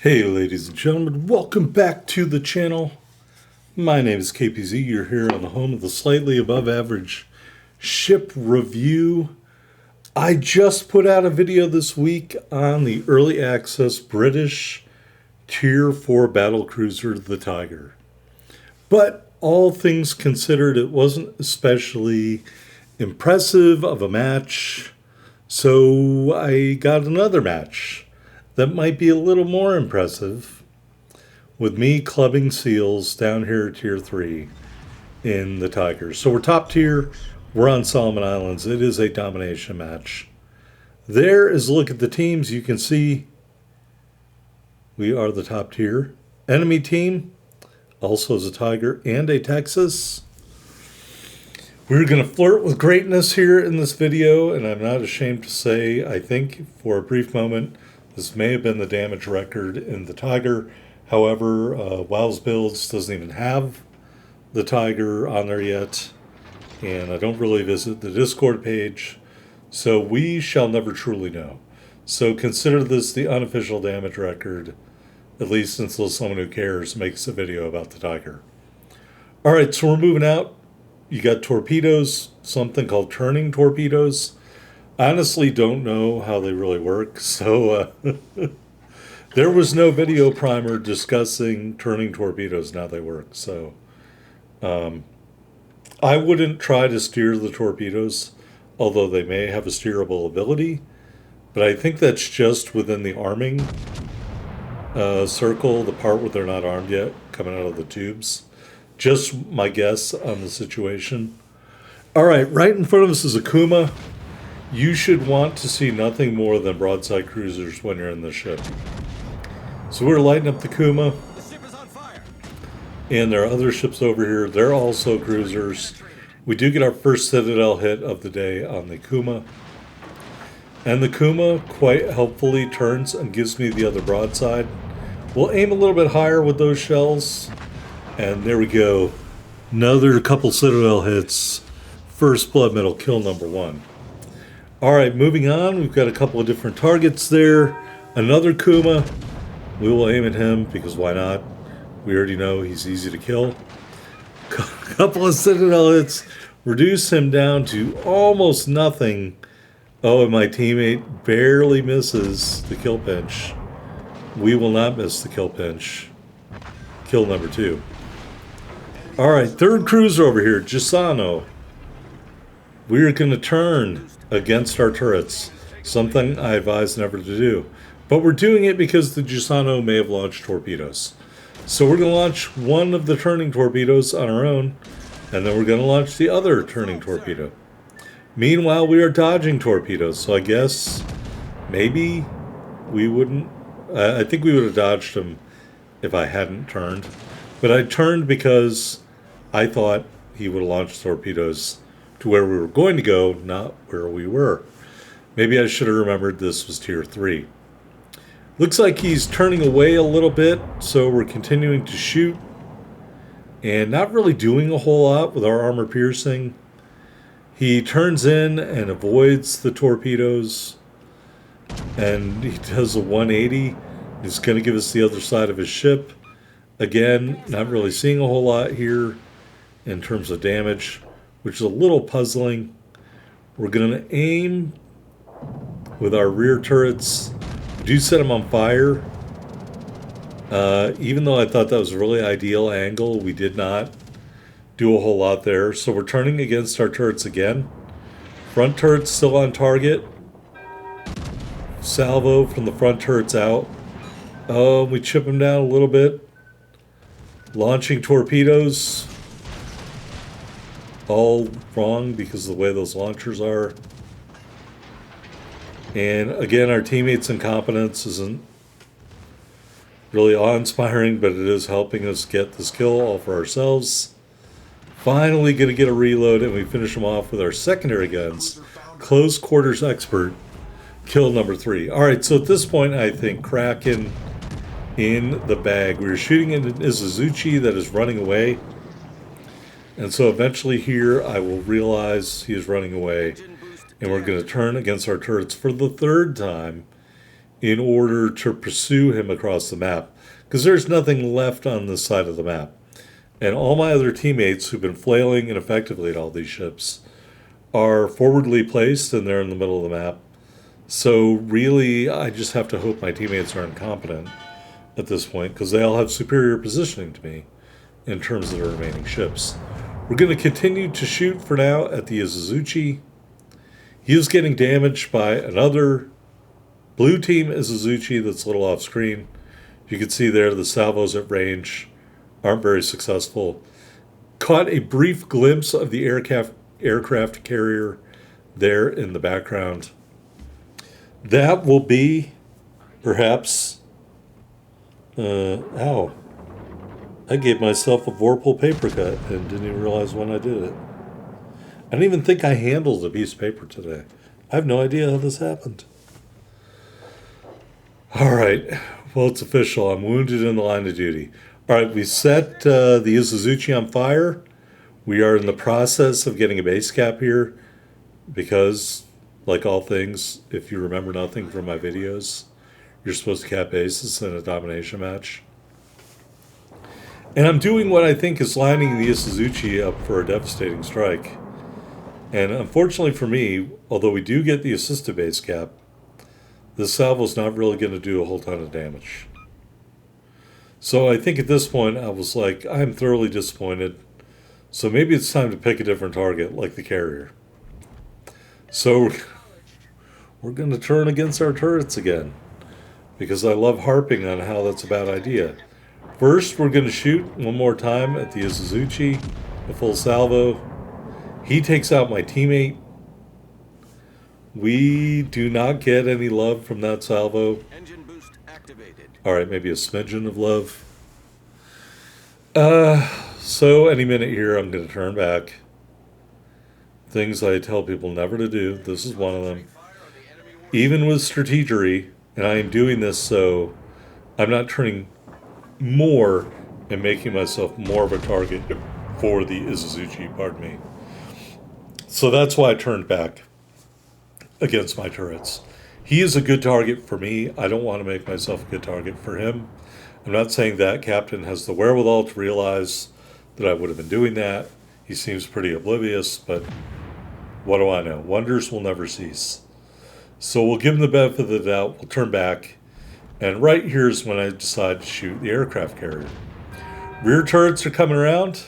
Hey ladies and gentlemen, welcome back to the channel. My name is KPZ. You're here on the home of the slightly above average ship review. I just put out a video this week on the early access British Tier 4 battlecruiser, the Tiger. But all things considered, it wasn't especially impressive of a match. So I got another match that might be a little more impressive, with me clubbing seals down here at tier 3 in the Tigers. So we're top tier, we're on Solomon Islands. It is a domination match. There is a look at the teams. You can see we are the top tier. Enemy team also is a Tiger and a Texas. We're going to flirt with greatness here in this video, and I'm not ashamed to say, I think for a brief moment, this may have been the damage record in the Tiger. However, Wow's Builds doesn't even have the Tiger on there yet, and I don't really visit the Discord page, so we shall never truly know. So consider this the unofficial damage record, at least until someone who cares makes a video about the Tiger. All right, so we're moving out. You got torpedoes, something called turning torpedoes. I honestly don't know how they really work, so there was no video primer discussing turning torpedoes and how they work. So I wouldn't try to steer the torpedoes, although they may have a steerable ability. But I think that's just within the arming circle, the part where they're not armed yet, coming out of the tubes. Just my guess on the situation. All right, right in front of us is a Kuma. You should want to see nothing more than broadside cruisers when you're in the ship. So we're lighting up the Kuma. The ship is on fire. And there are other ships over here. They're also cruisers. We do get our first Citadel hit of the day on the Kuma. And the Kuma quite helpfully turns and gives me the other broadside. We'll aim a little bit higher with those shells. And there we go. Another couple Citadel hits. First blood metal kill number 1. All right, moving on. We've got a couple of different targets there. Another Kuma. We will aim at him because why not? We already know he's easy to kill. Couple of Citadel hits. Reduce him down to almost nothing. Oh, and my teammate barely misses the kill pinch. We will not miss the kill pinch. Kill number 2. All right, third cruiser over here, Gisano. We're going to turn against our turrets, something I advise never to do. But we're doing it because the Gisano may have launched torpedoes. So we're going to launch one of the turning torpedoes on our own, and then we're going to launch the other turning torpedo. Meanwhile, we are dodging torpedoes, so I guess maybe we wouldn't... I think we would have dodged them if I hadn't turned. But I turned because I thought he would have launched torpedoes to where we were going to go, not where we were. Maybe I should have remembered this was tier 3. Looks like he's turning away a little bit, so we're continuing to shoot and not really doing a whole lot with our armor piercing. He turns in and avoids the torpedoes, and he does a 180. He's going to give us the other side of his ship. Again, not really seeing a whole lot here in terms of damage, which is a little puzzling. We're going to aim with our rear turrets. We do set them on fire. Even though I thought that was a really ideal angle, we did not do a whole lot there. So we're turning against our turrets again. Front turrets still on target. Salvo from the front turrets out. Oh, we chip them down a little bit. Launching torpedoes. All wrong because of the way those launchers are. And again, our teammates' incompetence isn't really awe-inspiring, but it is helping us get this kill all for ourselves. Finally going to get a reload, and we finish them off with our secondary guns. Close quarters expert, kill number 3. All right, so at this point, I think Kraken in the bag. We were shooting into Izuzuchi that is running away. And so eventually here, I will realize he is running away. And we're going to turn against our turrets for the 3rd time in order to pursue him across the map, because there's nothing left on this side of the map. And all my other teammates who've been flailing ineffectively at all these ships are forwardly placed and they're in the middle of the map. So really, I just have to hope my teammates are incompetent at this point, because they all have superior positioning to me in terms of the remaining ships. We're going to continue to shoot for now at the Izuzuchi. He is getting damaged by another blue team Izuzuchi that's a little off screen. You can see there the salvos at range aren't very successful. Caught a brief glimpse of the aircraft carrier there in the background. That will be perhaps... ow. I gave myself a Vorpal paper cut and didn't even realize when I did it. I didn't even think I handled a piece of paper today. I have no idea how this happened. All right. Well, it's official. I'm wounded in the line of duty. All right, we set the Izuzuchi on fire. We are in the process of getting a base cap here because, like all things, if you remember nothing from my videos, you're supposed to cap bases in a domination match. And I'm doing what I think is lining the Izuzuchi up for a devastating strike. And unfortunately for me, although we do get the assisted base cap, the salvo's not really going to do a whole ton of damage. So I think at this point I was like, I'm thoroughly disappointed. So maybe it's time to pick a different target, like the carrier. So we're going to turn against our turrets again, because I love harping on how that's a bad idea. First, we're going to shoot one more time at the Izuzuchi, a full salvo. He takes out my teammate. We do not get any love from that salvo. Engine boost activated. All right, maybe a smidgen of love. So any minute here, I'm going to turn back. Things I tell people never to do. This is one of them. Even with strategery, and I am doing this so I'm not turning more and making myself more of a target for the Izuzuchi, pardon me. So that's why I turned back against my turrets. He is a good target for me. I don't want to make myself a good target for him. I'm not saying that captain has the wherewithal to realize that I would have been doing that. He seems pretty oblivious, but what do I know? Wonders will never cease. So we'll give him the benefit of the doubt. We'll turn back. And right here is when I decide to shoot the aircraft carrier. Rear turrets are coming around.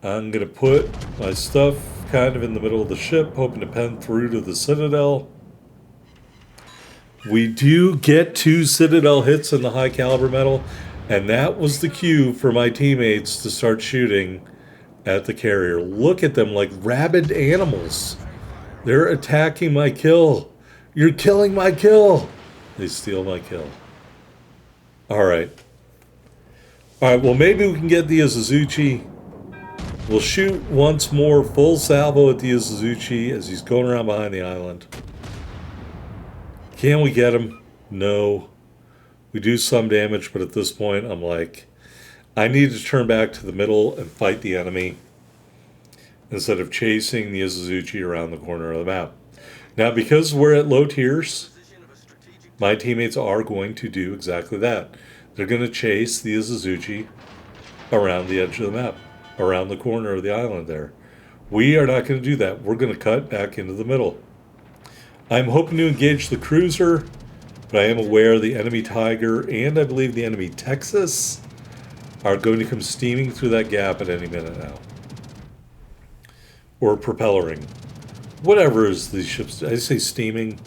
I'm going to put my stuff kind of in the middle of the ship, hoping to pen through to the Citadel. We do get 2 Citadel hits in the high caliber metal, and that was the cue for my teammates to start shooting at the carrier. Look at them like rabid animals. They're attacking my kill. You're killing my kill. They steal my kill. All right. All right, well, maybe we can get the Izuzuchi. We'll shoot once more full salvo at the Izuzuchi as he's going around behind the island. Can we get him? No. We do some damage, but at this point, I'm like, I need to turn back to the middle and fight the enemy instead of chasing the Izuzuchi around the corner of the map. Now, because we're at low tiers, my teammates are going to do exactly that. They're going to chase the Izuzuchi around the edge of the map, around the corner of the island there. We are not going to do that. We're going to cut back into the middle. I'm hoping to engage the cruiser, but I am aware the enemy Tiger and I believe the enemy Texas are going to come steaming through that gap at any minute now. Or propellering. Whatever is these ships. I say steaming.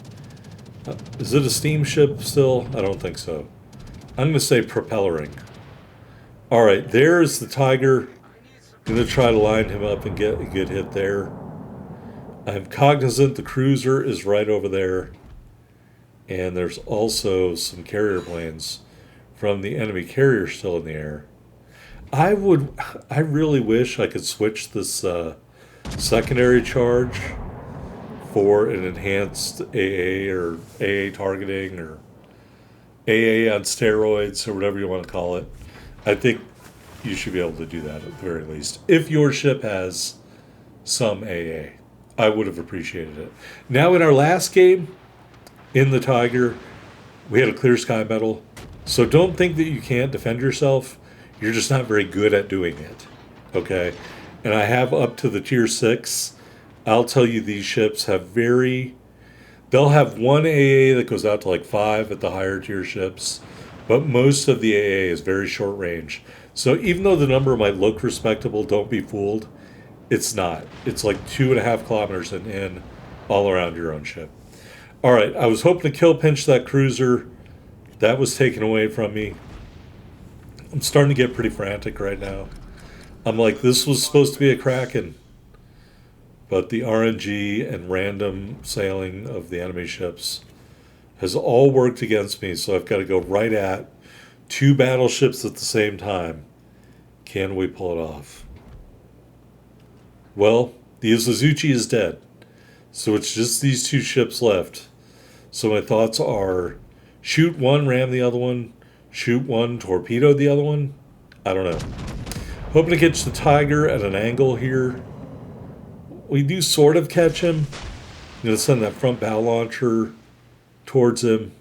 Is it a steamship still? I don't think so. I'm going to say propellering. All right, there's the Tiger. I'm going to try to line him up and get a good hit there. I'm cognizant the cruiser is right over there. And there's also some carrier planes from the enemy carrier still in the air. I really wish I could switch this secondary charge for an enhanced AA or AA targeting or AA on steroids or whatever you want to call it. I think you should be able to do that at the very least. If your ship has some AA, I would have appreciated it. Now in our last game, in the Tiger, We had a clear sky medal. So don't think that you can't defend yourself. You're just not very good at doing it. Okay? And I have up to the tier 6. I'll tell you these ships have they'll have one AA that goes out to like 5 at the higher tier ships, but most of the AA is very short range. So even though the number might look respectable, don't be fooled. It's not. It's like 2.5 kilometers and in all around your own ship. All right, I was hoping to kill pinch that cruiser. That was taken away from me. I'm starting to get pretty frantic right now. I'm like, this was supposed to be a Kraken. But the RNG and random sailing of the enemy ships has all worked against me, so I've got to go right at 2 battleships at the same time. Can we pull it off? Well, the Izuzuchi is dead, so it's just these 2 ships left. So my thoughts are, shoot one, ram the other one, shoot one, torpedo the other one. I don't know. Hoping to catch the Tiger at an angle here. We do sort of catch him. I'm going to send that front bow launcher towards him.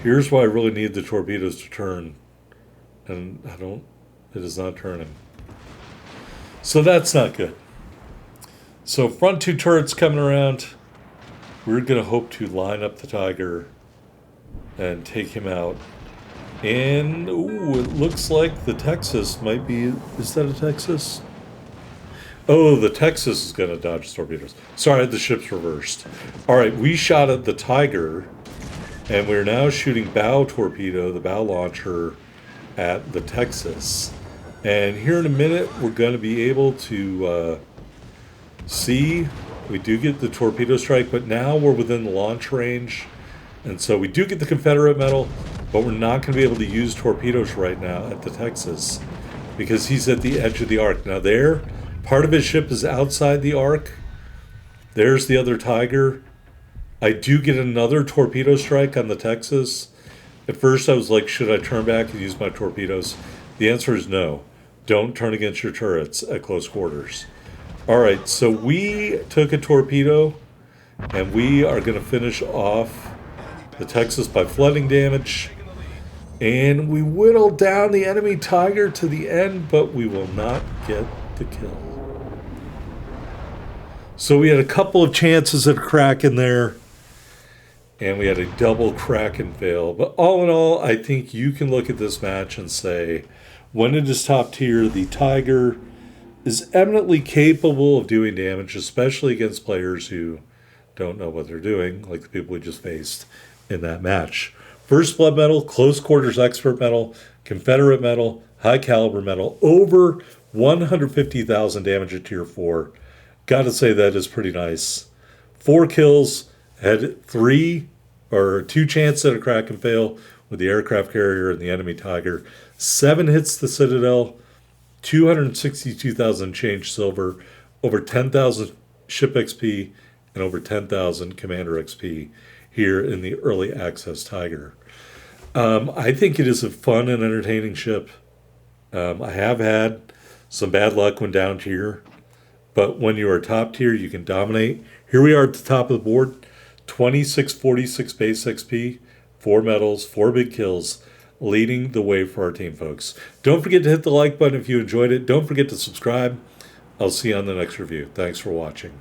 Here's why I really need the torpedoes to turn. And it is not turning. So that's not good. So front 2 turrets coming around. We're going to hope to line up the Tiger and take him out. And, ooh, it looks like the Texas might be... Is that a Texas? Oh, the Texas is going to dodge torpedoes. Sorry, the ship's reversed. All right, we shot at the Tiger, and we're now shooting bow torpedo, the bow launcher, at the Texas. And here in a minute, we're going to be able to see... We do get the torpedo strike, but now we're within the launch range. And so we do get the Confederate medal, but we're not going to be able to use torpedoes right now at the Texas because he's at the edge of the arc. Now there, part of his ship is outside the arc. There's the other Tiger. I do get another torpedo strike on the Texas. At first I was like, should I turn back and use my torpedoes? The answer is no. Don't turn against your turrets at close quarters. All right, so we took a torpedo, and we are going to finish off the Texas by flooding damage. And we whittled down the enemy Tiger to the end, but we will not get the kill. So we had a couple of chances at a Kraken there, and we had a double Kraken fail. But all in all, I think you can look at this match and say, when it is top tier, the Tiger is eminently capable of doing damage, especially against players who don't know what they're doing, like the people we just faced in that match. First blood medal, close quarters expert medal, Confederate medal, high caliber medal, over 150,000 damage at tier 4. Gotta say that is pretty nice. 4 kills, had 2 chances at a Kraken fail with the aircraft carrier and the enemy Tiger. 7 hits the Citadel, 262,000 change silver, over 10,000 ship XP, and over 10,000 commander XP here in the early access Tiger. I think it is a fun and entertaining ship. I have had some bad luck when down tier, but when you are top tier, you can dominate. Here we are at the top of the board, 2646 base XP, 4 medals, 4 big kills, leading the way for our team, folks. Don't forget to hit the like button if you enjoyed it. Don't forget to subscribe. I'll see you on the next review. Thanks for watching.